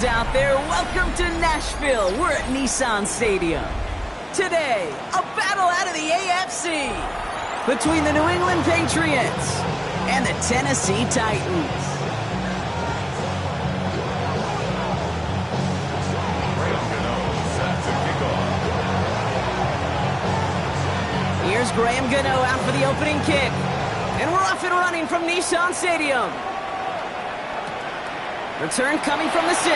Out there, welcome to Nashville. We're at Nissan Stadium. Today, a battle out of the AFC between the New England Patriots and the Tennessee Titans. Here's Graham Gano out for the opening kick. And we're off and running from Nissan Stadium. Return coming from the 6. And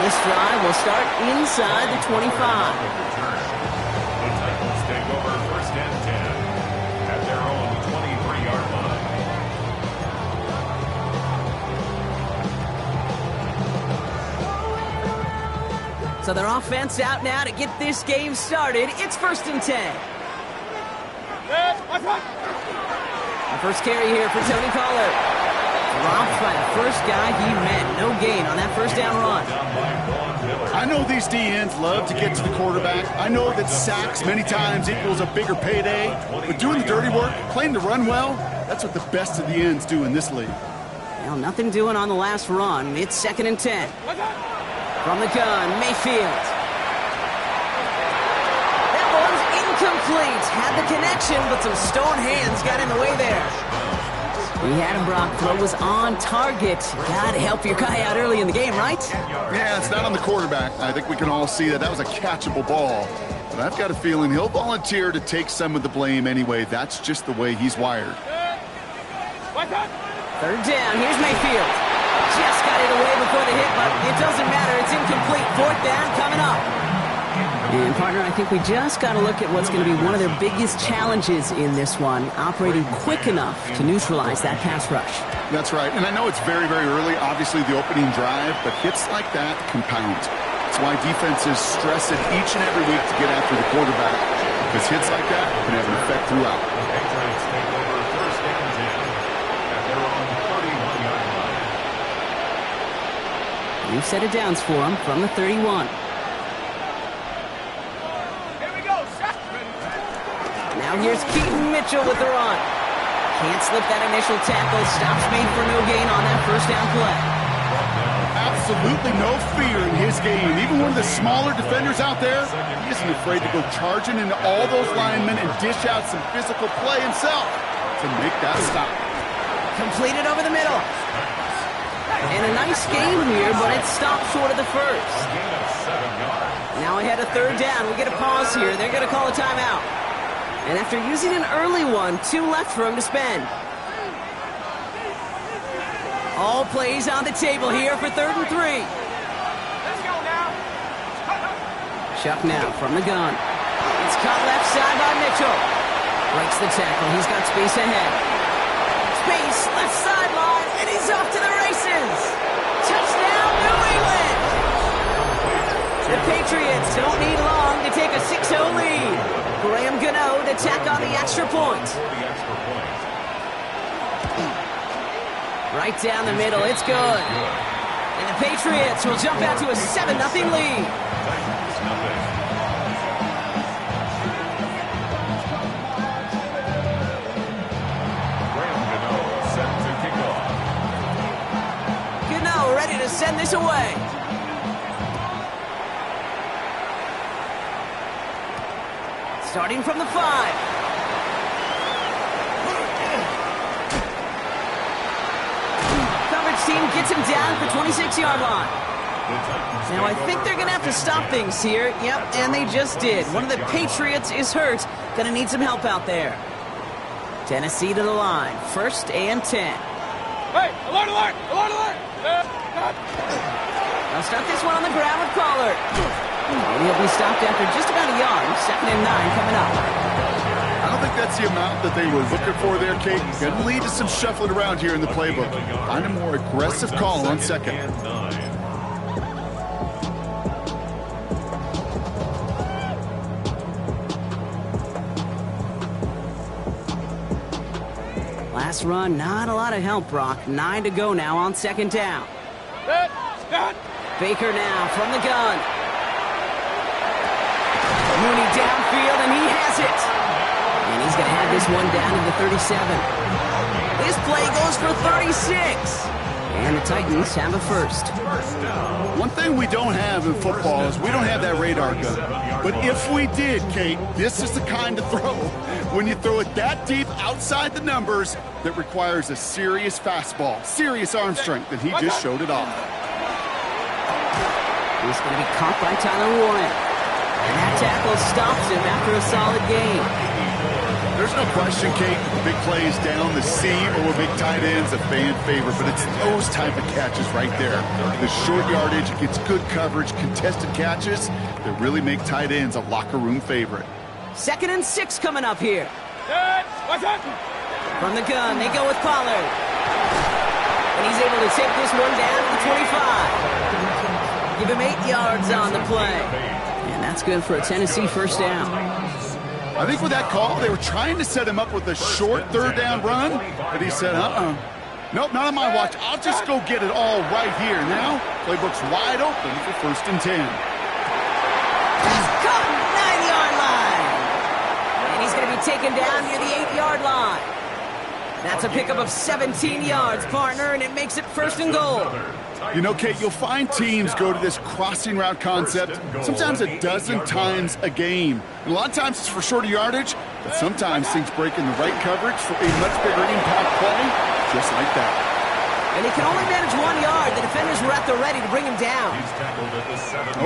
this drive will start inside the 25. The Titans take over first and 10 at their own 23-yard line. So their offense out now to get this game started. It's first and 10. The first carry here for Tony Pollard. Dropped by the first guy he met. No gain on that first down run. I know these D-ends love to get to the quarterback. I know that sacks many times equals a bigger payday. But doing the dirty work, playing to run well, that's what the best of the ends do in this league. Well, nothing doing on the last run. It's second and 10. From the gun, Mayfield. That one's incomplete. Had the connection, but some stone hands got in the way there. We had him, Brock. Throw was on target. Gotta help your guy out early in the game, right? Yeah, it's not on the quarterback. I think we can all see that was a catchable ball. But I've got a feeling he'll volunteer to take some of the blame anyway. That's just the way he's wired. Third down. Here's Mayfield. Just got it away before the hit, but it doesn't matter. It's incomplete. Fourth down coming up. And, partner, I think we just got to look at what's going to be one of their biggest challenges in this one, operating quick enough to neutralize that pass rush. That's right. And I know it's very, very early, obviously the opening drive, but hits like that compound. That's why defenses stress it each and every week to get after the quarterback, because hits like that can have an effect throughout. Patriots take over first and 10 at their own 31-yard line. New set of downs for them from the 31. Now here's Keaton Mitchell with the run. Can't slip that initial tackle. Stops made for no gain on that first down play. Absolutely no fear in his game. Even one of the smaller defenders out there, he isn't afraid to go charging into all those linemen and dish out some physical play himself to make that stop. Completed over the middle. And a nice game here, but it stopped short of the first. Now ahead of third down. We get a pause here. They're going to call a timeout. And after using an early one, 2 left for him to spend. All plays on the table here for third and 3. Let's go now. Chuck now from the gun. It's caught left side by Mitchell. Breaks the tackle. He's got space ahead. Space, left sideline, and he's off to the races. Touchdown, New England! The Patriots don't need long to take a 6-0 lead. Graham Gano to tack on the extra point. Right down the middle, it's good. And the Patriots will jump out to a 7-0 lead. Gano ready to send this away. Starting from the 5. Coverage team gets him down at the 26-yard line. Now I think they're going to have to stop things here. Yep, and they just did. One of the Patriots is hurt. Going to need some help out there. Tennessee to the line. First and 10. Hey, alert, alert, alert, alert. They'll start this one on the ground with Pollard. And he'll be stopped after just about a yard. Second and 9 coming up. I don't think that's the amount that they were looking for there, Kate. Going to lead to some shuffling around here in the playbook. Find a more aggressive call on second. Last run, not a lot of help, Brock. 9 to go now on second down. Baker now from the gun. Mooney downfield, and he has it. And he's going to have this one down to the 37. This play goes for 36. And the Titans have a first. One thing we don't have in football is we don't have that radar gun. But if we did, Kate, this is the kind of throw, when you throw it that deep outside the numbers, that requires a serious fastball, serious arm strength, and he just showed it off. He's going to be caught by Tyler Warren. And that tackle stops him after a solid gain. There's no question, Kate, the big plays down the seam or big tight ends a fan favorite, but it's those type of catches right there. The short yardage, it gets good coverage, contested catches that really make tight ends a locker room favorite. 2nd and 6 coming up here. What's up? From the gun, they go with Pollard. And he's able to take this one down to the 25. Give him 8 yards on the play. And that's good for a Tennessee first down. I think with that call, they were trying to set him up with a short 3rd down run, but he said, nope, not on my watch. I'll just go get it all right here. Now, playbook's wide open for 1st and 10. He's caught 9-yard line. And he's going to be taken down near the 8-yard line. That's a pickup of 17 yards, partner, and it makes it 1st and goal. You know, Kate, you'll find teams go to this crossing route concept sometimes a dozen times a game. And a lot of times it's for shorter yardage, but sometimes things break in the right coverage for a much bigger impact play, just like that. And he can only manage 1 yard. The defenders were at the ready to bring him down.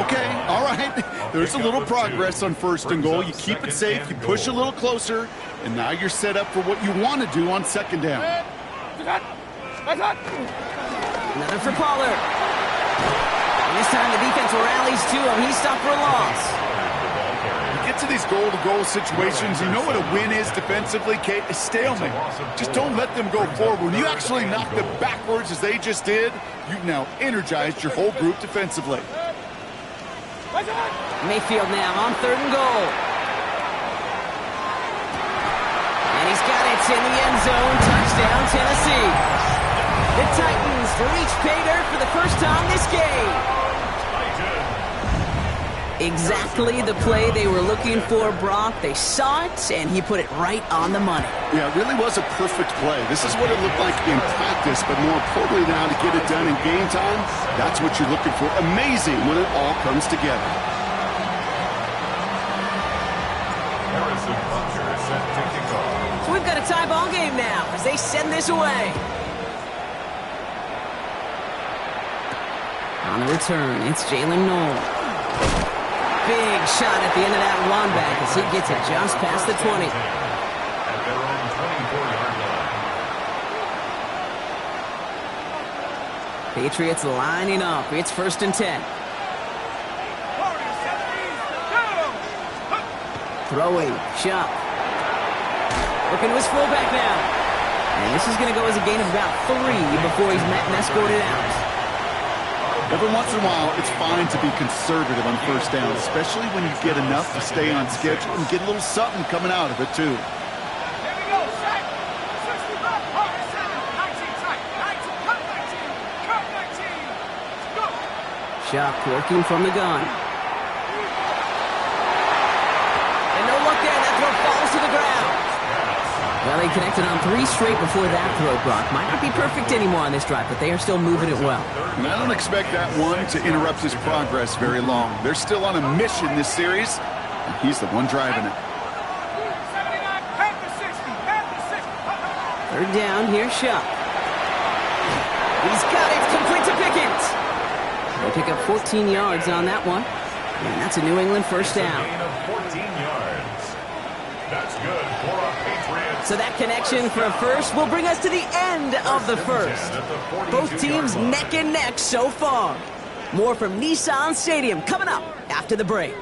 Okay, all right. There's a little progress on 1st and goal. You keep it safe, you push a little closer, and now you're set up for what you want to do on 2nd down. Another for Pollard. And this time the defense rallies to him. He's stopped for a loss. You get to these goal-to-goal situations, you know what a win is defensively, Kate? A stalemate. Just don't let them go forward. When you actually knock them backwards as they just did, you've now energized your whole group defensively. Mayfield now on 3rd and goal. And he's got it in the end zone. Touchdown, Tennessee. The Titans reach pay dirt for the first time this game. Exactly the play they were looking for, Brock. They saw it, and he put it right on the money. Yeah, it really was a perfect play. This is what it looked like in practice, but more importantly now to get it done in game time, that's what you're looking for. Amazing when it all comes together. So we've got a tie ball game now as they send this away. On the return, it's Jalen Noel. Big shot at the end of that run back as he gets it just past the 20. At their own 24-yard line. Patriots lining up. It's 1st and 10. Throwing, Shuck. Looking to his fullback now. And this is going to go as a gain of about 3 before he's met and escorted out. Every once in a while, it's fine to be conservative on 1st down, especially when you get enough to stay on schedule and get a little something coming out of it, too. Here we go. Set. 65. 19. Tight. 19. Cut 19. Cut 19. Go. Shuck working from the gun. And no look there. That throw falls to the ground. Well, they connected on 3 straight before that throw, Brock. Might not be perfect anymore on this drive, but they are still moving it well. And I don't expect that one to interrupt his progress very long. They're still on a mission this series, and he's the one driving it. 79. Head to 60. Head to 60. 3rd down, here's Shuck. He's got it, complete to Pickens. They pick up 14 yards on that one, and that's a New England first down. Gain of 14 yards. That's good for a Patriots. So that connection for a first will bring us to the end of the first. Both teams neck and neck so far. More from Nissan Stadium coming up after the break.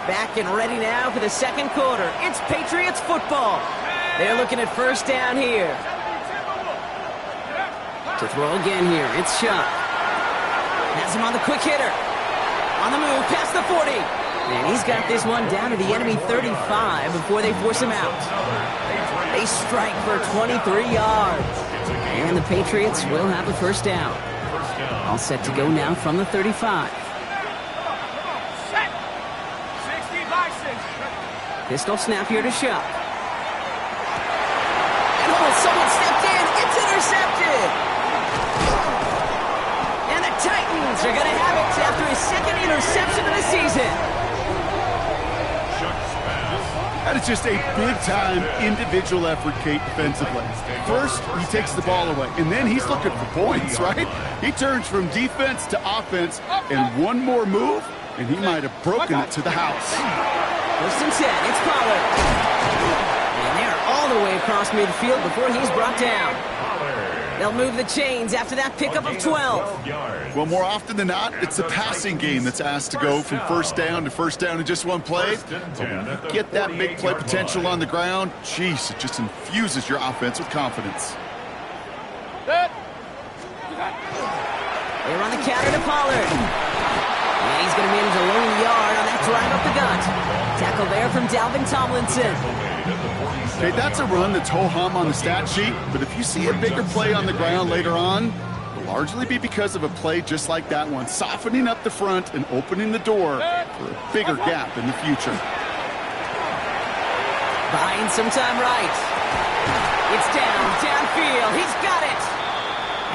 Back and ready now for the 2nd quarter. It's Patriots football. They're looking at 1st down here. To throw again here, it's Shuck. Has him on the quick hitter. On the move, past the 40. And he's got this one down to the enemy 35 before they force him out. They strike for 23 yards. And the Patriots will have a 1st down. All set to go now from the 35. Set. 60 by 6. Pistol snap here to Shuck. And someone stepped in. It's intercepted. And the Titans are going to have it after his second interception of the season. That is just a big-time individual effort, Kate, defensively. First, he takes the ball away, and then he's looking for points, right? He turns from defense to offense, and one more move, and he might have broken it to the house. First and 10, it's Pollard. And they're all the way across midfield before he's brought down. They'll move the chains after that pickup of 12. Well, more often than not, it's the passing game that's asked to go from first down in just one play. But when you get that big play potential on the ground, geez, it just infuses your offense with confidence. They run the counter to Pollard. And he's going to manage a lone yard on that drive up the gut. Tackle there from Dalvin Tomlinson. Okay, that's a run that's ho-hum on the stat sheet, but if you see a bigger play on the ground later on, it'll largely be because of a play just like that one, softening up the front and opening the door for a bigger gap in the future. Buying some time right. It's downfield. He's got it.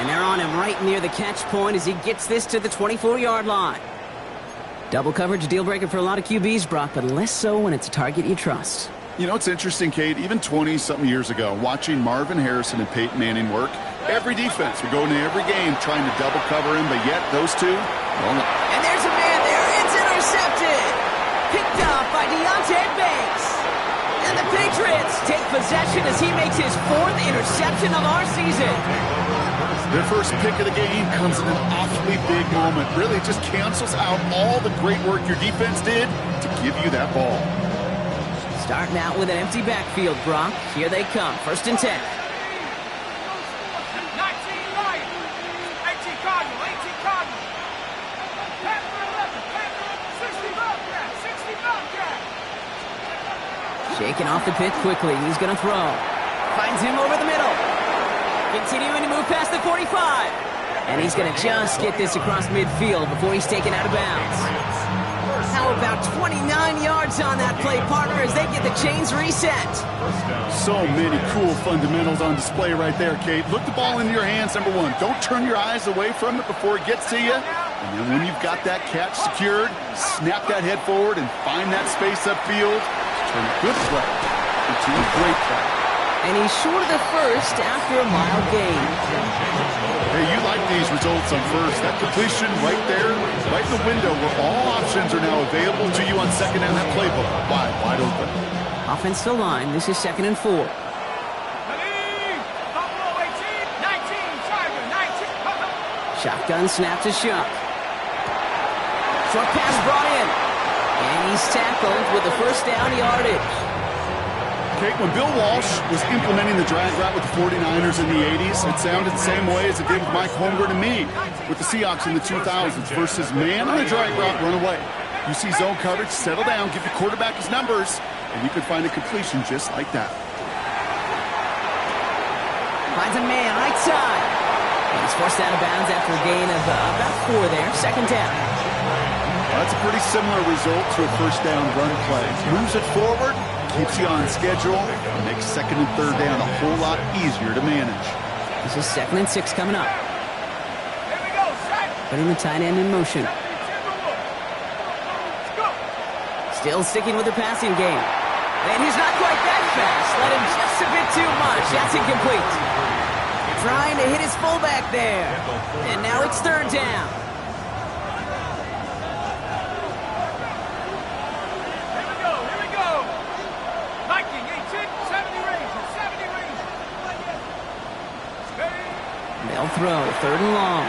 And they're on him right near the catch point as he gets this to the 24-yard line. Double coverage deal breaker for a lot of QBs, Brock, but less so when it's a target you trust. You know, it's interesting, Kate, even 20-something years ago, watching Marvin Harrison and Peyton Manning work, every defense would go into every game trying to double cover him, but yet those two, well, no. And there's a man there. It's intercepted. Picked up by Deontay Banks. And the Patriots take possession as he makes his 4th interception of our season. Their first pick of the game comes in an awfully big moment. Really just cancels out all the great work your defense did to give you that ball. Starting out with an empty backfield, Brock. Here they come. First and 10. 19 right. 18 Cardinal. 18 Cardinal. Panther 11. Panther 60 Bobcat. 60 Bobcat. Shaking off the pick quickly. He's going to throw. Finds him over the middle. Continuing to move past the 45. And he's going to just get this across midfield before he's taken out of bounds. How about 29 yards on that play, partner, as they get the chains reset. So many cool fundamentals on display right there, Kate. Look the ball into your hands, number one. Don't turn your eyes away from it before it gets to you. And then when you've got that catch secured, snap that head forward and find that space upfield. Turn a good play into a great play. And he's short of the first after a mile gain. Hey, you like these results on first. That completion right there, right in the window where all options are now available to you on second down. That playbook wide open. Offensive line, this is 2nd and 4. Shotgun snap to Shuck. Short pass brought in. And he's tackled with the first down yardage. Okay, when Bill Walsh was implementing the drag route with the 49ers in the 80s, it sounded the same way as it did with Mike Holmgren and me with the Seahawks in the 2000s versus man on a drag route, run away. You see zone coverage, settle down, give your quarterback his numbers, and you can find a completion just like that. Finds a man right side. And he's forced out of bounds after a gain of about 4 there. 2nd down. Well, that's a pretty similar result to a first down run play. Moves it forward, keeps you on schedule, and makes 2nd and 3rd down a whole lot easier to manage. This is 2nd and 6 coming up. Here we go, set. Putting the tight end in motion. Let's go. Still sticking with the passing game. And he's not quite that fast. Let him just a bit too much. That's incomplete. Trying to hit his fullback there. And now it's 3rd down. Here we go. Viking, 18, 70 Rangers, 70 Rangers. They'll throw. 3rd and long.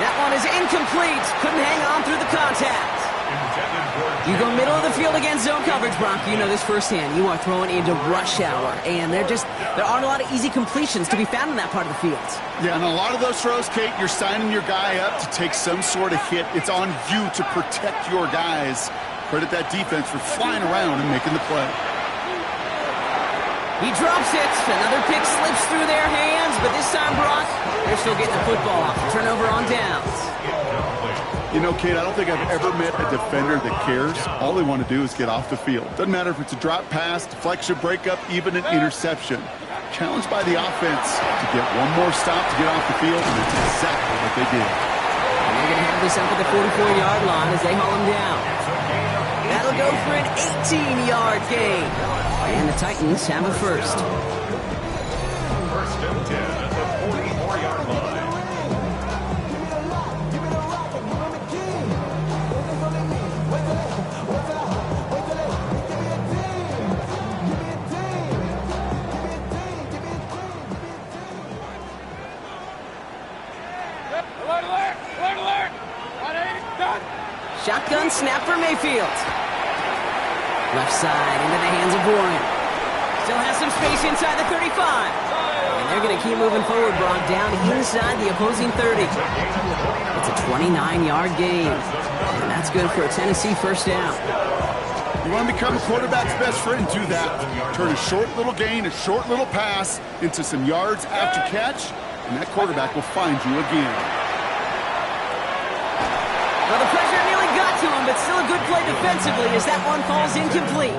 That one is incomplete. Couldn't hang on through the contact. You go middle of the field against zone coverage, Brock. You know this firsthand. You are throwing into rush hour, and there aren't a lot of easy completions to be found in that part of the field. Yeah, and a lot of those throws, Kate, you're signing your guy up to take some sort of hit. It's on you to protect your guys. Credit that defense for flying around and making the play. He drops it. Another pick slips through their hands, but this time, Brock, they're still getting the football off. Turnover on downs. You know, Kate, I don't think I've ever met a defender that cares. All they want to do is get off the field. Doesn't matter if it's a drop pass, deflection, breakup, even an interception. Challenged by the offense to get one more stop to get off the field, and it's exactly what they did. And they're going to have this up at the 44-yard line as they haul him down. That'll go for an 18-yard gain. And the Titans have a first. First and 10 at the 44-yard line. Shotgun snap for Mayfield. Left side into the hands of Warren. Still has some space inside the 35. And they're going to keep moving forward, Brock, down inside the opposing 30. It's a 29-yard gain. And that's good for a Tennessee first down. You want to become a quarterback's best friend, do that. Turn a short little gain, a short little pass into some yards after catch, and that quarterback will find you again. Well, the pressure nearly got to him, but still a good play defensively as that one falls incomplete.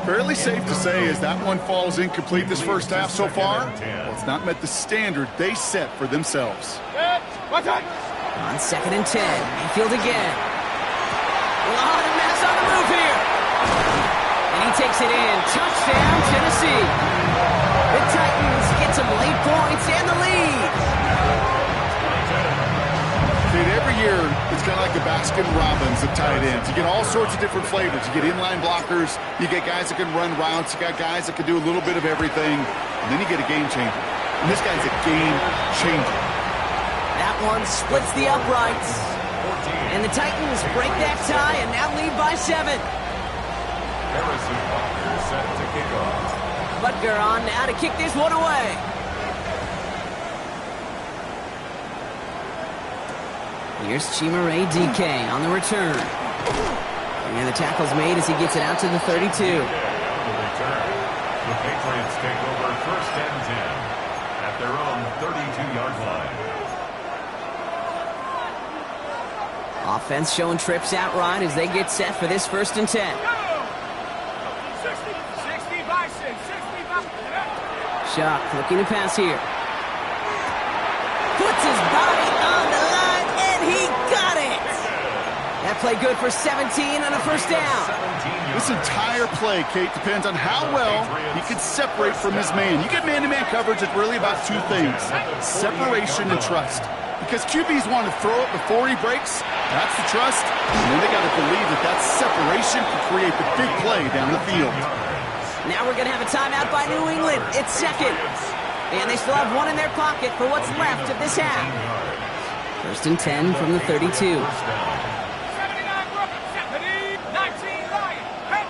Fairly safe to say as that one falls incomplete this first half so far, well, it's not met the standard they set for themselves. On 2nd and 10, Mayfield again. A lot of mess on the move here. And he takes it in. Touchdown, Tennessee. The Titans get some late points and the lead. Every year, it's kind of like the Baskin-Robbins of tight ends. You get all sorts of different flavors. You get inline blockers. You get guys that can run routes. You got guys that can do a little bit of everything. And then you get a game changer. And this guy's a game changer. That one splits the uprights. And the Titans break that tie and now lead by 7. Harrison Butker set to kick off. Butker on now to kick this one away. Here's Chimaray DK on the return. And the tackle's made as he gets it out to the 32. The return. The Patriots take over first and 10 at their own 32-yard line. Offense showing trips outright as they get set for this 1st and 10. 60 by 6, 60 by 6. Shock looking to pass here. Puts his body on the line, and he got it! That play good for 17 and a first down. This entire play, Kate, depends on how well he can separate from his man. You get man-to-man coverage, it's really about two things: separation and trust. Because QBs want to throw it before he breaks, that's the trust, and then they got to believe that that separation can create the big play down the field. Now we're going to have a timeout by New England. It's 2nd. And they still have one in their pocket for what's left of this half. 1st and 10 from the 32. 79 Brooke, 70, 19 Ryan, 70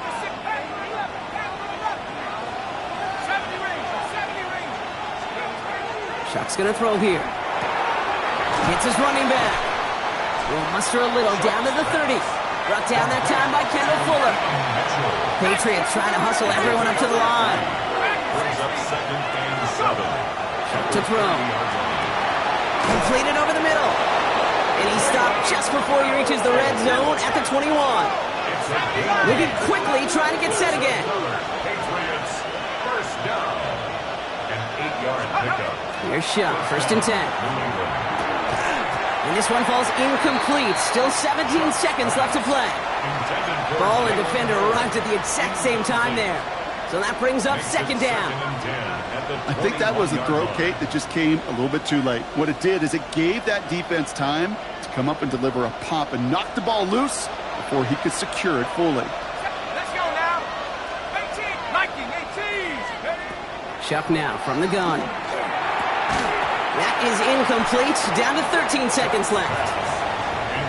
range, Shock's going to throw here. Hits his running back. Will muster a little down to the 30. Brought down that time by Kendall Fuller. Patriots trying to hustle everyone up to the line. Brings up 2nd and 7. To throw. Completed over the middle. And he stopped just before he reaches the red zone at the 21. Moving quickly, trying to get set again. Patriots first down. An 8-yard pickup. Here's Shock, 1st and 10. And this one falls incomplete. Still 17 seconds left to play. Ball and defender arrived at the exact same time there. So that brings up 2nd down. I think that was a throw, Kate, that just came a little bit too late. What it did is it gave that defense time to come up and deliver a pop and knock the ball loose before he could secure it fully. Let's go now. 18, 19, 18. Shock now from the gun. That is incomplete. Down to 13 seconds left.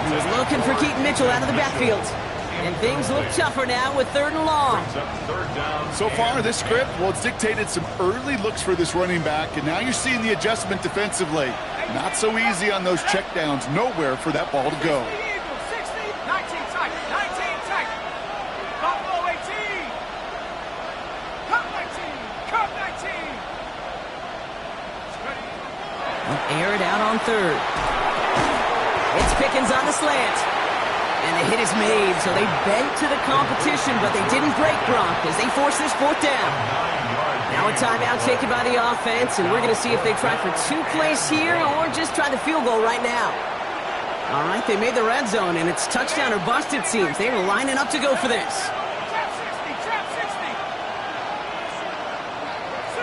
He was looking for Keaton Mitchell out of the backfield. And things look tougher now with 3rd and long. So far, this script, well, it's dictated some early looks for this running back, and now you're seeing the adjustment defensively. Not so easy on those checkdowns. Nowhere for that ball to go. 60, 19 tight, 19 tight. Buffalo 18. Cut 19, cut 19. Air it out on 3rd. It's Pickens on the slant. And the hit is made, so they bent to the competition, but they didn't break Gronk as they force this fourth down. Now a timeout taken by the offense, and we're going to see if they try for 2 plays here or just try the field goal right now. All right, they made the red zone, and it's touchdown or bust, it seems. They were lining up to go for this. Trap 60, trap 60.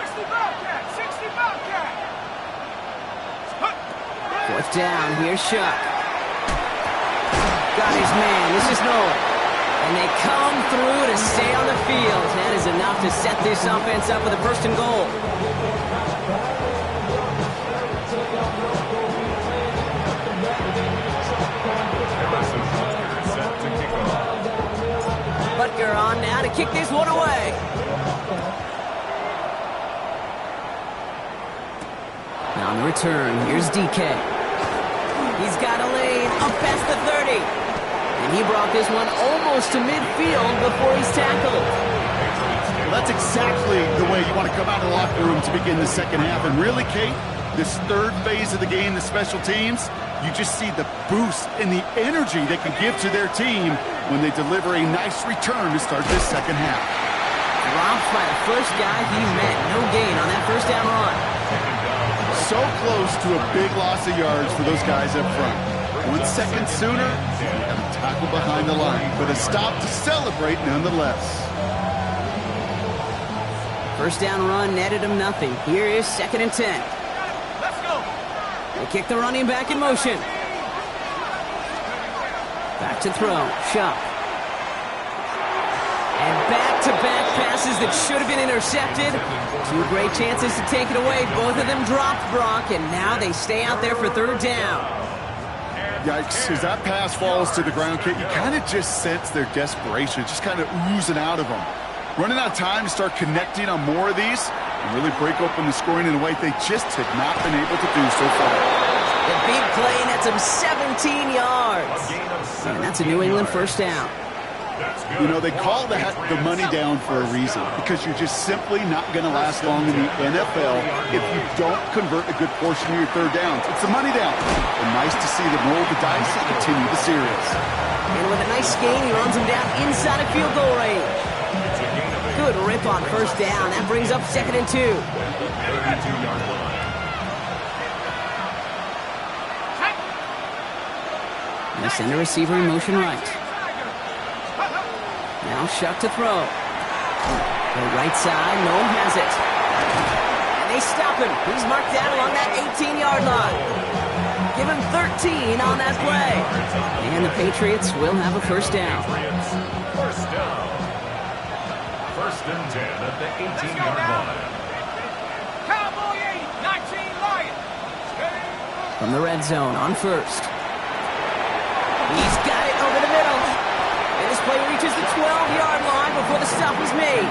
60 Bobcat, 60 Bobcat. Fourth down, here's Shuck. Got his man, this is Nolan. And they come through to stay on the field. That is enough to set this offense up with a first and goal. Butker on now to kick this one away. Now on the return, here's DK. He's got a lane up past the 30. And he brought this one almost to midfield before he's tackled. Well, that's exactly the way you want to come out of the locker room to begin the second half. And really, Kate, this third phase of the game, the special teams, you just see the boost and the energy they can give to their team when they deliver a nice return to start this second half. Dropped by the first guy he met. No gain on that first down run. So close to a big loss of yards for those guys up front. 1 second sooner, and a tackle behind the line, but a stop to celebrate nonetheless. First down run netted him nothing. Here is 2nd and 10. Let's go. They kick the running back in motion. Back to throw. Shuck. And back-to-back passes that should have been intercepted. 2 great chances to take it away. Both of them dropped, Brock, and now they stay out there for third down. Yikes, as that pass falls to the ground, Kate, you kind of just sense their desperation, just kind of oozing out of them. Running out of time to start connecting on more of these and really break open the scoring in a way they just have not been able to do so far. The big play nets him 17 yards. And that's a New England first down. You know, they call that the money down for a reason, because you're just simply not going to last long in the NFL if you don't convert a good portion of your third downs. It's the money down. And nice to see them roll the dice and continue the series. And with a nice gain, he runs him down inside of field goal range. Good rip on first down. That brings up 2nd and 2. 32-yard line. They send a receiver in motion right. Now Shuck to throw. The right side, Nolan has it. And they stop him. He's marked down along that 18-yard line. Give him 13 on that play. And the Patriots will have a first down. First down. 1st and 10 at the 18-yard line. Cowboy 8, 19 Lions. From the red zone on first. He's got it over the middle. And this play reaches the 12-yard line before the stop is made.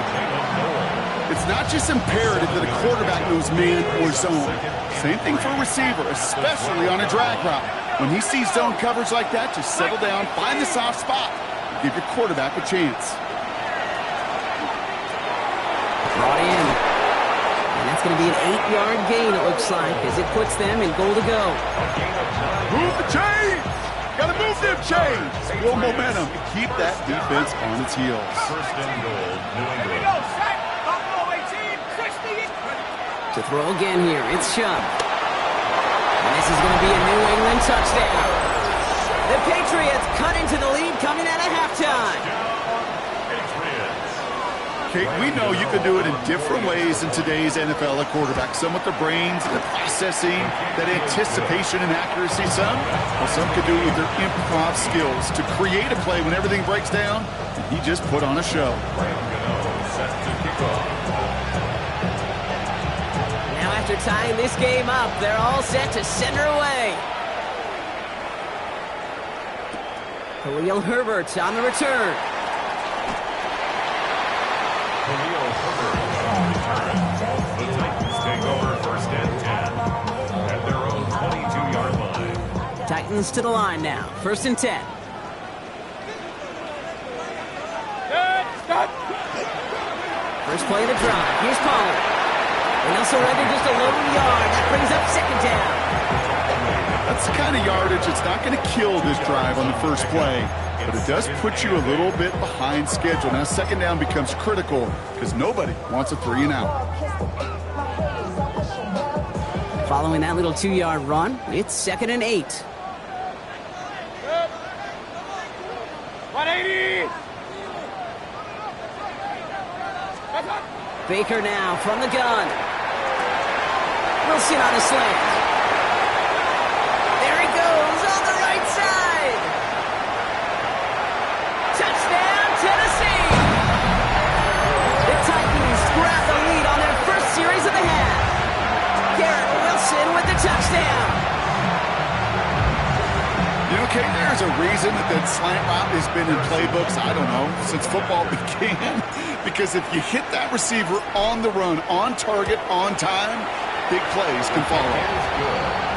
It's not just imperative that a quarterback knows man or zone. Same thing for a receiver, especially on a drag route. When he sees zone coverage like that, just settle down, find the soft spot, and give your quarterback a chance. Brought in. And that's going to be an 8-yard gain, it looks like, as it puts them in goal to go. Move the chains! Gotta move them chains! Build momentum and keep that defense on its heels. 1st and goal, New Here we England. go, set. Buffalo 18, 60. To throw again here, it's Shuck. And this is going to be a New England touchdown. The Patriots cut into the lead coming out of halftime. Kate, we know you can do it in different ways in today's NFL at quarterback. Some with their brains, the processing, that anticipation and accuracy. Some can do it with their improv skills to create a play when everything breaks down. And he just put on a show. Set to kick off. Now after tying this game up, they're all set to send her away. Khalil Herbert on the return. Khalil Herbert on return. The Titans take over 1st and 10 at their own 22-yard line. Titans to the line now. 1st and 10. Good, stop. First play of the drive. Here's Pollard. And they'll surrender just a lone yard. That brings up 2nd down. That's the kind of yardage that's not going to kill this drive on the first play, but it does put you a little bit behind schedule. Now second down becomes critical because nobody wants a 3 and out. Following that little 2-yard run, it's 2nd and 8. 180. Baker now from the gun. Wilson on a slant. There he goes on the right side. Touchdown, Tennessee. The Titans grab the lead on their first series of the half. Garrett Wilson with the touchdown. You know, Kate, there's a reason that slant route has been in playbooks, I don't know, since football began. Because if you hit that receiver on the run, on target, on time, big plays can follow.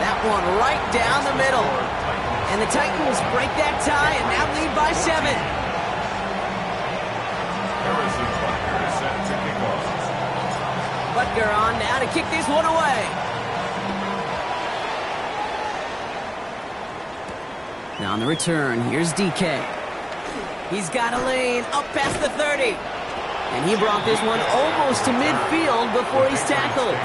That one right down the middle. And the Titans break that tie and now lead by 7. Harrison Butker is set to kick off. Butker on now to kick this one away. Now on the return, here's DK. He's got a lane up past the 30. And he brought this one almost to midfield before he's tackled.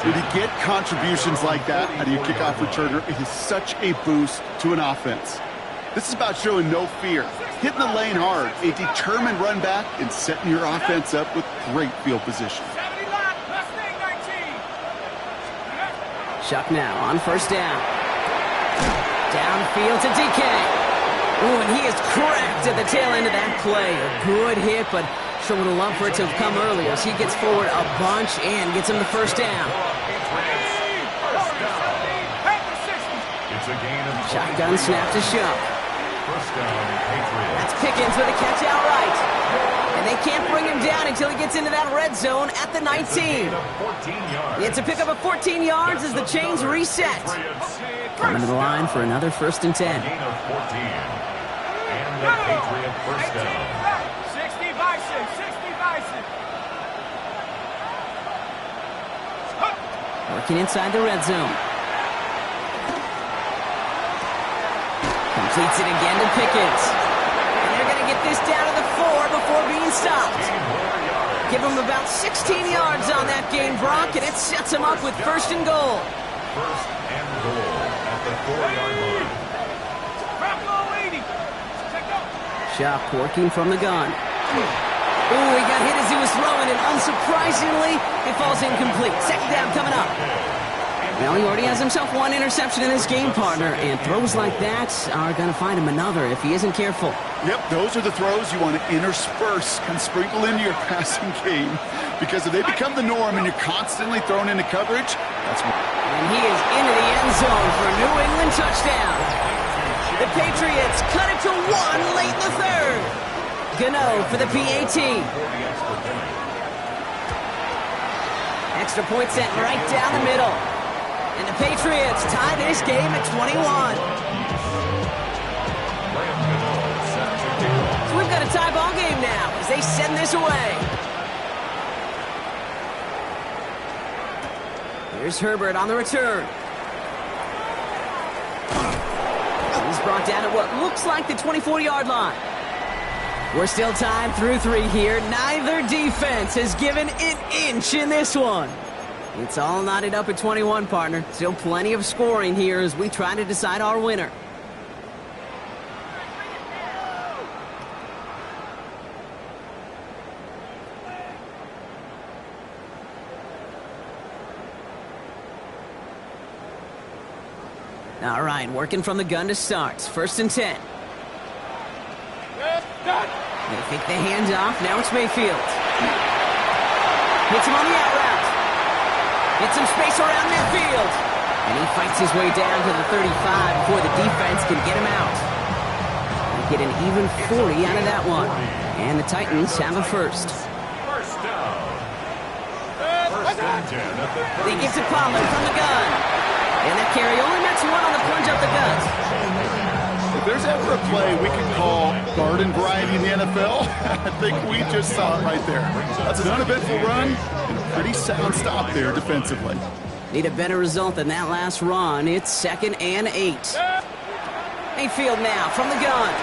When you get contributions like that out of your kickoff returner, it is such a boost to an offense. This is about showing no fear, hitting the lane hard, a determined run back, and setting your offense up with great field position. 70 line, plus 19. Shuck now on first down. Downfield to DK. Ooh, and he is cracked at the tail end of that play. A good hit, but sure would have loved for it to have come earlier as he gets forward a bunch and gets him the first down. It's a gain of Shotgun snap to Shuck. first down, Patriots. That's Pickens with a catch outright. And they can't bring him down until he gets into that red zone at the 19. It's a pickup of 14 yards as the chains reset. Coming to the line for another 1st and 10. Gain of 14. And the Patriot first down. 60 Bison, 60 Bison. Working inside the red zone. Completes it again to Pickens. And they're going to get this down to the 4 before being stopped. Give him about 16 yards on that gain, Brock, and it sets him up with 1st and goal. 1st and goal at the 4-yard line. Shuck working from the gun. Ooh, he got hit as he was throwing, and unsurprisingly, it falls incomplete. 2nd down coming up. Well, he already has himself 1 interception in this game, partner, and throws like that are going to find him another if he isn't careful. Yep, those are the throws you want to intersperse and sprinkle into your passing game. Because if they become the norm and you're constantly thrown into coverage, that's what... And he is into the end zone for a New England touchdown. The Patriots cut it to 1 late in the 3rd. Gano for the PAT. Extra point set right down the middle. And the Patriots tie this game at 21. So we've got a tie ball game now as they send this away. Here's Herbert on the return. He's brought down at what looks like the 24-yard line. We're still tied through 3 here. Neither defense has given an inch in this one. It's all knotted up at 21, partner. Still plenty of scoring here as we try to decide our winner. All right, working from the gun to start. 1st and 10. They fake the handoff. Now it's Mayfield. Hits him on the out route. Gets some space around midfield. And he fights his way down to the 35 before the defense can get him out. They get an even 40 out of that one. And the Titans have a first. First down. 1st and 10 at the 30. They give to Pollard from the gun. And that carry only makes 1 on the plunge up the gut. If there's ever a play we can call garden variety in the NFL, I think we just saw it right there. That's an uneventful run and a pretty sound stop there defensively. Need a better result than that last run. It's 2nd and 8. Mayfield now from the gun.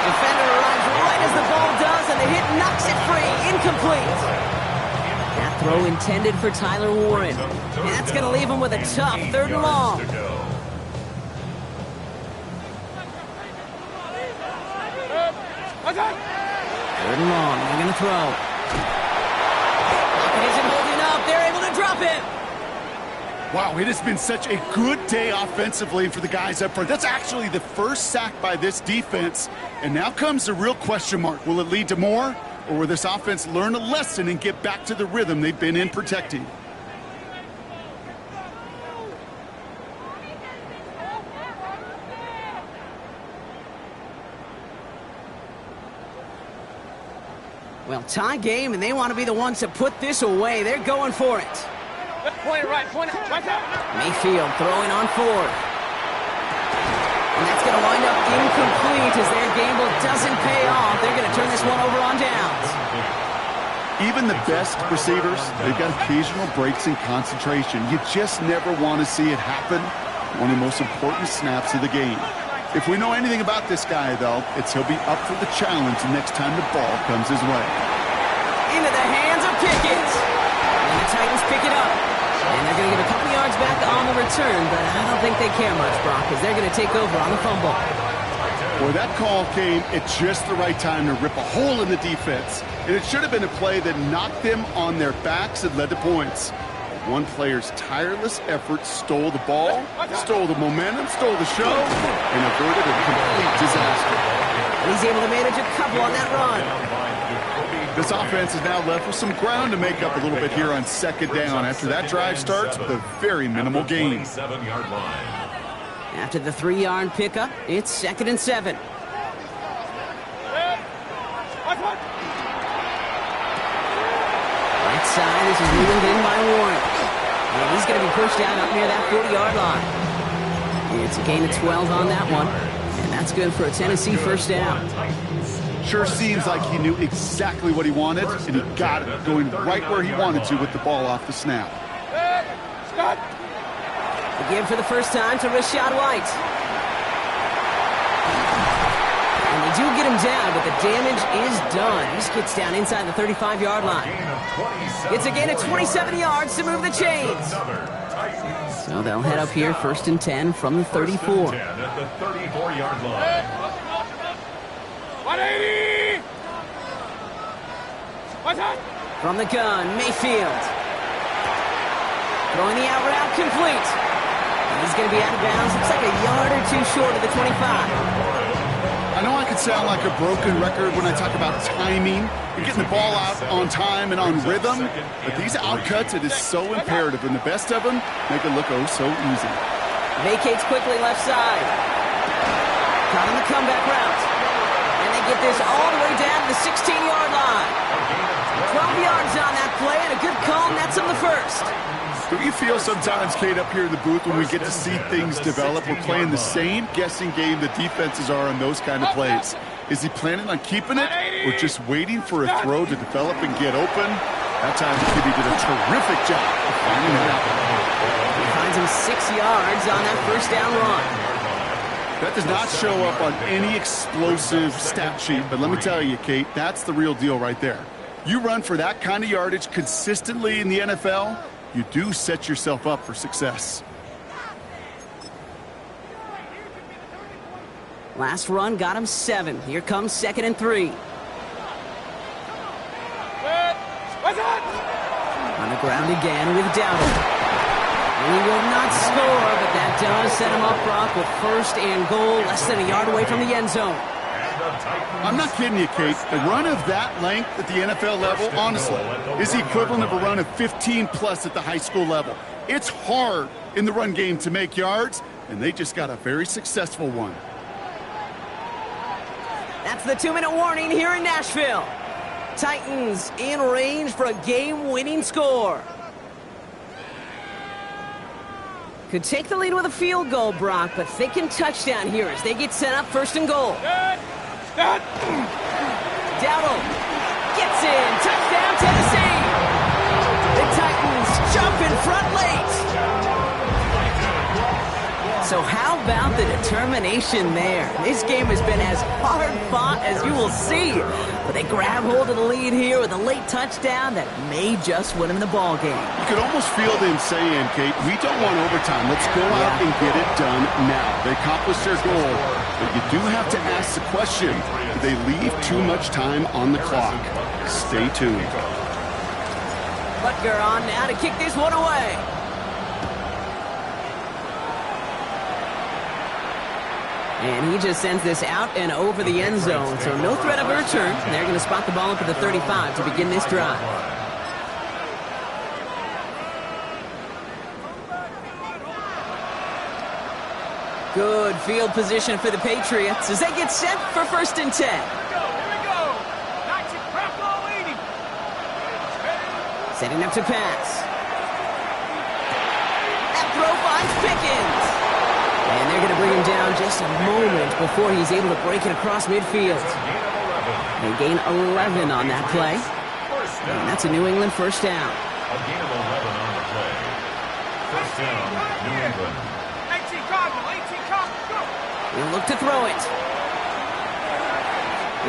Defender arrives right as the ball does, and the hit knocks it free. Incomplete. That throw intended for Tyler Warren. And that's going to leave him with a tough 3rd and long. 3rd and long. They're going to throw. Pocket isn't holding up. They're able to drop it. Wow, it has been such a good day offensively for the guys up front. That's actually the first sack by this defense. And now comes the real question mark. Will it lead to more? Or will this offense learn a lesson and get back to the rhythm they've been in protecting? Well, tie game, and they want to be the ones to put this away. They're going for it. Point it right there. Mayfield throwing on 4th. And that's going to wind up incomplete as their gamble doesn't pay off. They're going to turn this one over on downs. Even the best receivers, they've got occasional breaks in concentration. You just never want to see it happen. One of the most important snaps of the game. If we know anything about this guy, though, it's he'll be up for the challenge the next time the ball comes his way. Into the hands of Pickett. And the Titans pick it up. And they're going to get a couple yards back on the return, but I don't think they care much, Brock, because they're going to take over on the fumble. Boy, that call came at just the right time to rip a hole in the defense. And it should have been a play that knocked them on their backs and led to points. One player's tireless effort stole the ball, stole the momentum, stole the show, and averted a complete disaster. And he's able to manage a couple on that run. This offense is now left with some ground to make up a little bit here on 2nd down after that drive starts with a very minimal gain. After the 3-yard pickup, it's 2nd and 7. Right side, this is wheeled in by Warren. And he's going to be pushed out up near that 40-yard line. It's a gain of 12 on that one. And that's good for a Tennessee first down. Sure seems like he knew exactly what he wanted, and he got it, going right where he wanted to with the ball off the snap. Again for the first time to Rashad White. And they do get him down, but the damage is done. He gets down inside the 35-yard line. It's a gain of 27 yards to move the chains. So they'll head up here 1st and 10 from the 34. At the 34-yard line. 180! From the gun, Mayfield. Throwing the out route complete. And he's going to be out of bounds. Looks like a yard or two short of the 25. I know I could sound like a broken record when I talk about timing and getting the ball out on time and on rhythm, but these outcuts, it is so imperative, and the best of them make it look oh so easy. Vacates quickly left side. Caught on the comeback route. And they get this all the way down to the 16-yard line. 12 yards on that play, and a good call nets him the first. Do you feel sometimes, Kate, up here in the booth when we get to see things develop, we're playing the same guessing game the defenses are on those kind of plays? Is he planning on keeping it or just waiting for a throw to develop and get open? That time, Kitty did a terrific job of finding it out. He finds him 6 yards on that first down run. That does not show up on any explosive stat sheet, but let me tell you, Kate, that's the real deal right there. You run for that kind of yardage consistently in the NFL, you do set yourself up for success. Last run got him 7. Here comes 2nd and 3. On the ground again with Dowdle. He will not score, but that does set him up, Brock, with 1st and goal, less than a yard away from the end zone. I'm not kidding you, Kate. The run of that length at the NFL level, honestly, is the equivalent of a run of 15-plus at the high school level. It's hard in the run game to make yards, and they just got a very successful one. That's the 2-minute warning here in Nashville. Titans in range for a game-winning score. Could take the lead with a field goal, Brock, but thinking touchdown here as they get set up 1st and goal. Dowdle gets in. Touchdown, Tennessee. The Titans jump in front late. So how about the determination there? This game has been as hard-fought as you will see. But they grab hold of the lead here with a late touchdown that may just win them the ball game. You could almost feel them saying, Kate, we don't want overtime. Let's go out and get it done now. They accomplished their goal, but you do have to ask the question, do they leave too much time on the clock? Stay tuned. Butker on now to kick this one away. And he just sends this out and over the end zone. So no threat of a return. They're going to spot the ball up at the 35 to begin this drive. Good field position for the Patriots as they get set for 1st and 10. Here we go. 19 crack ball leading. Setting up to pass. That throw finds Pickens. And they're going to bring him down just a moment before he's able to break it across midfield. They gain 11 on that play. And that's a New England 1st down. A gain of 11 on the play. 1st down, New England. 18 Cardinal, 18 Cardinal, go. He'll look to throw it.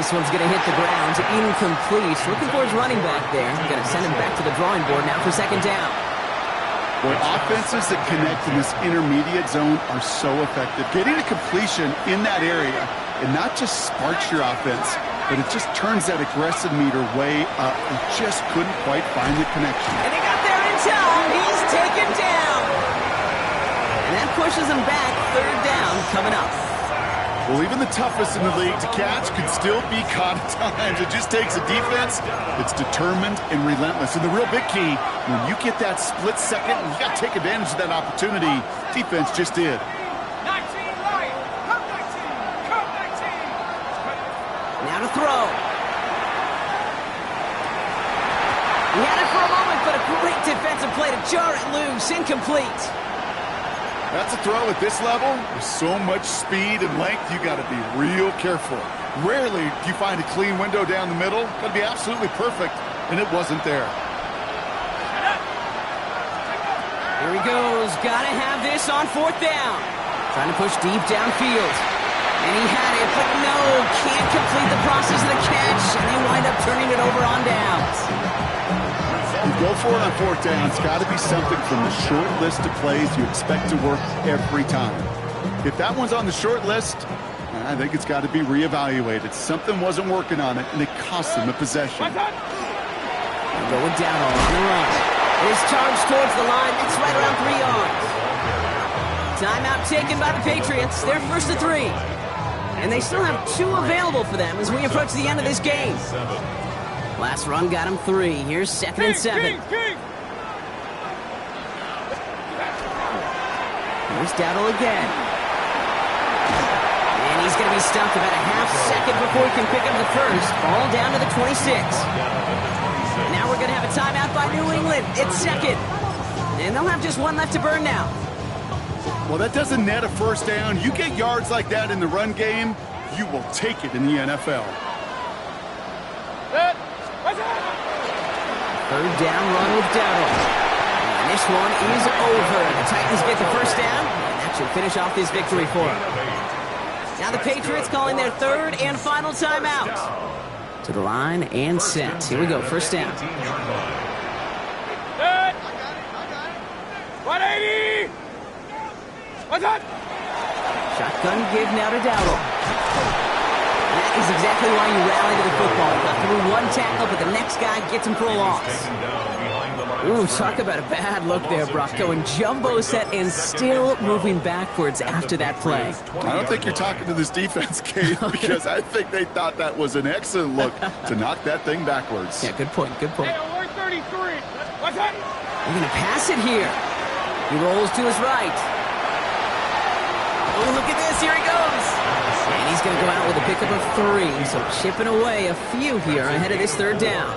This one's going to hit the ground. Incomplete. Looking for his running back there. Going to send him back to the drawing board now for 2nd down. Boy, offenses that connect in this intermediate zone are so effective. Getting a completion in that area, it not just sparks your offense, but it just turns that aggressive meter way up. They just couldn't quite find the connection. And they got there in time. He's taken down. And that pushes him back. 3rd down coming up. Well, even the toughest in the league to catch can still be caught at times. It just takes a defense that's determined and relentless. And the real big key, when you get that split second, you got to take advantage of that opportunity. Defense just did. 19 right. Come 19. Come 19. Now to throw. He had it for a moment, but a great defensive play to jar it loose. Incomplete. That's a throw at this level. With so much speed and length, you got to be real careful. Rarely do you find a clean window down the middle. Got to be absolutely perfect, and it wasn't there. Here he goes. Got to have this on 4th down. Trying to push deep downfield. And he had it, but no, can't complete the process of the catch, and they wind up turning it over on downs. You go for it on 4th down. It's got to be something from the short list of plays you expect to work every time. If that one's on the short list, I think it's got to be reevaluated. Something wasn't working on it, and it cost them a possession. They'll go with Dowdle on the run. His charge towards the line. It's right around 3 yards. Timeout taken by the Patriots. They're 1st and 3. And they still have 2 available for them as we approach the end of this game. Last run got him 3. Here's 2nd and 7. Here's Dowdle again. And he's going to be stopped about a half second before he can pick up the first. Ball down to the 26. And now we're going to have a timeout by New England. It's 2nd. And they'll have just 1 left to burn now. Well, that doesn't net a 1st down. You get yards like that in the run game, you will take it in the NFL. 3rd down run with Dowdle. And this one is over. The Titans get the 1st down, and that should finish off this victory for them. Now the Patriots calling their 3rd and final timeout. To the line and set. Here we go, 1st down. 180. What's that? Shotgun give now to Dowdle. That is exactly why you rally to the football. Got through 1 tackle, but the next guy gets him for a loss. Ooh, talk about a bad look there, Brock. Going jumbo set and still moving backwards after that play. I don't think you're talking to this defense, Kate, because I think they thought that was an excellent look to knock that thing backwards. Yeah, good point, good point. Hey, we're 33. What's that? They're going to pass it here. He rolls to his right. Oh, look at this. Here he goes. And he's going to go out with a pickup of 3. So chipping away a few here ahead of this 3rd down.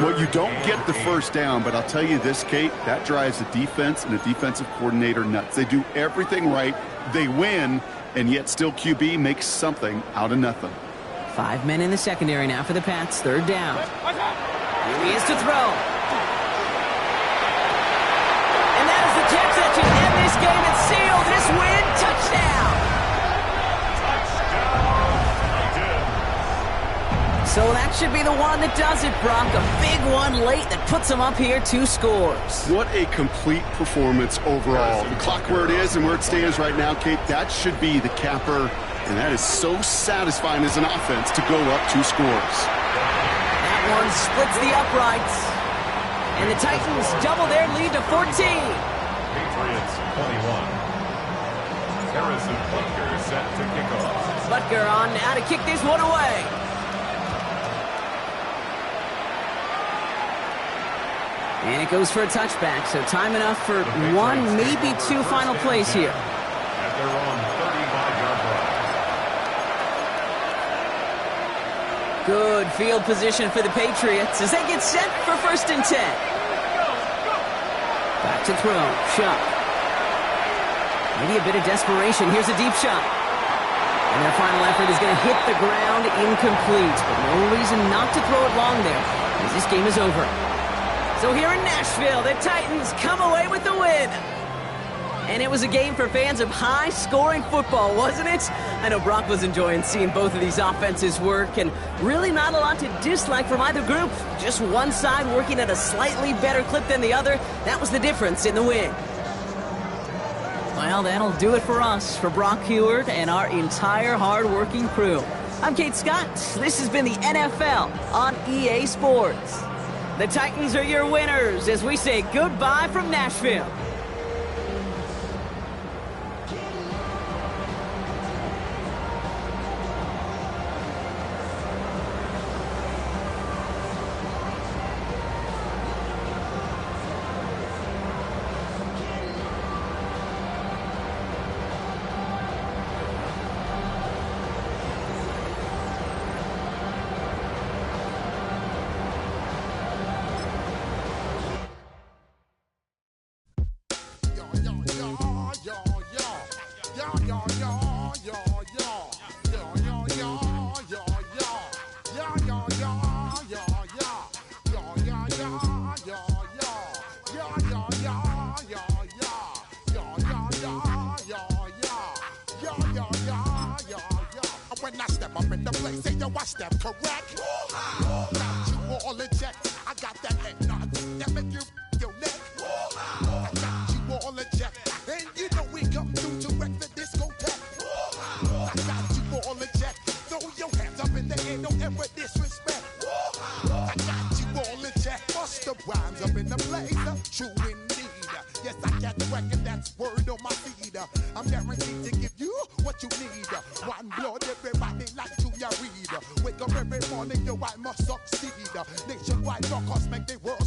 Well, you don't get the 1st down, but I'll tell you this, Kate, that drives a defense and a defensive coordinator nuts. They do everything right. They win, and yet still QB makes something out of nothing. 5 men in the secondary now for the Pats. 3rd down. Here he is to throw. And that is the catch that should end this game. It's sealed. This So that should be the one that does it, Brock. A big one late that puts them up here 2 scores. What a complete performance overall. The clock where it is and where it stands right now, Kate, that should be the capper. And that is so satisfying as an offense to go up 2 scores. That one splits the uprights. And the Titans double their lead to 14. Patriots 21. Harrison Butker set to kick off. Butker on now to kick this one away. And it goes for a touchback, so time enough for 1, maybe 2 final plays here. At their own 35-yard line. Good field position for the Patriots as they get set for 1st and 10. Back to throw. Shot. Maybe a bit of desperation. Here's a deep shot. And their final effort is going to hit the ground incomplete. But no reason not to throw it long there, as this game is over. So here in Nashville, the Titans come away with the win. And it was a game for fans of high-scoring football, wasn't it? I know Brock was enjoying seeing both of these offenses work, and really not a lot to dislike from either group. Just one side working at a slightly better clip than the other. That was the difference in the win. Well, that'll do it for us, for Brock Heward and our entire hard-working crew. I'm Kate Scott. This has been the NFL on EA Sports. The Titans are your winners as we say goodbye from Nashville. When I step up in the place, say yo, I step correct. Got you all in check. I got that head nod that make you your neck. I got you all in check, and you know we come through to wreck the discotheque. I got you all in check. Throw your hands up in the air, don't ever disrespect. I got you all in check. Bust the rhymes up in the place, true indeed. Yes, I got the record, that's word on my feed. I'm guaranteed to give you what you need. One blood, everybody like to ya read. Wake up every morning, yo, I must succeed. Nationwide rockers make the world